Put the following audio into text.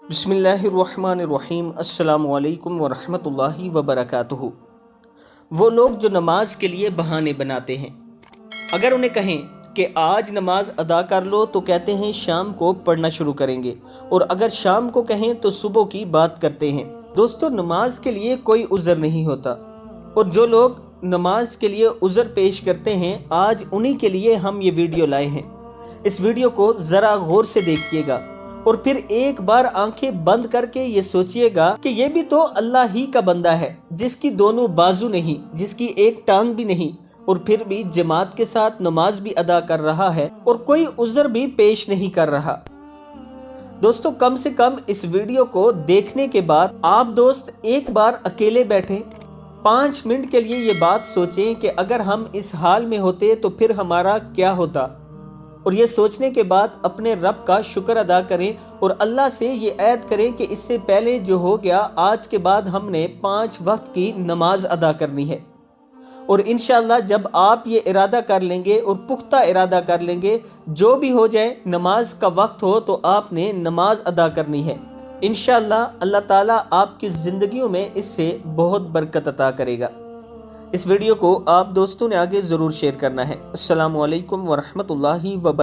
بسم اللہ الرحمن الرحیم۔ السلام علیکم ورحمۃ اللہ وبرکاتہ۔ وہ لوگ جو نماز کے لیے بہانے بناتے ہیں، اگر انہیں کہیں کہ آج نماز ادا کر لو تو کہتے ہیں شام کو پڑھنا شروع کریں گے، اور اگر شام کو کہیں تو صبح کی بات کرتے ہیں۔ دوستو، نماز کے لیے کوئی عذر نہیں ہوتا، اور جو لوگ نماز کے لیے عذر پیش کرتے ہیں، آج انہی کے لیے ہم یہ ویڈیو لائے ہیں۔ اس ویڈیو کو ذرا غور سے دیکھیے گا اور پھر ایک بار آنکھیں بند کر کے یہ سوچئے گا کہ یہ بھی تو اللہ ہی کا بندہ ہے، جس کی دونوں بازو نہیں، جس کی ایک ٹانگ بھی نہیں، اور پھر بھی جماعت کے ساتھ نماز بھی ادا کر رہا ہے اور کوئی عذر بھی پیش نہیں کر رہا۔ دوستو، کم سے کم اس ویڈیو کو دیکھنے کے بعد آپ دوست ایک بار اکیلے بیٹھیں، 5 منٹ کے لیے یہ بات سوچیں کہ اگر ہم اس حال میں ہوتے تو پھر ہمارا کیا ہوتا، اور یہ سوچنے کے بعد اپنے رب کا شکر ادا کریں اور اللہ سے یہ عہد کریں کہ اس سے پہلے جو ہو گیا، آج کے بعد ہم نے 5 وقت کی نماز ادا کرنی ہے۔ اور انشاءاللہ جب آپ یہ ارادہ کر لیں گے اور پختہ ارادہ کر لیں گے، جو بھی ہو جائے، نماز کا وقت ہو تو آپ نے نماز ادا کرنی ہے۔ انشاءاللہ اللہ تعالیٰ آپ کی زندگیوں میں اس سے بہت برکت عطا کرے گا۔ اس ویڈیو کو آپ دوستوں نے آگے ضرور شیئر کرنا ہے۔ السلام علیکم ورحمۃ اللہ وبرکاتہ۔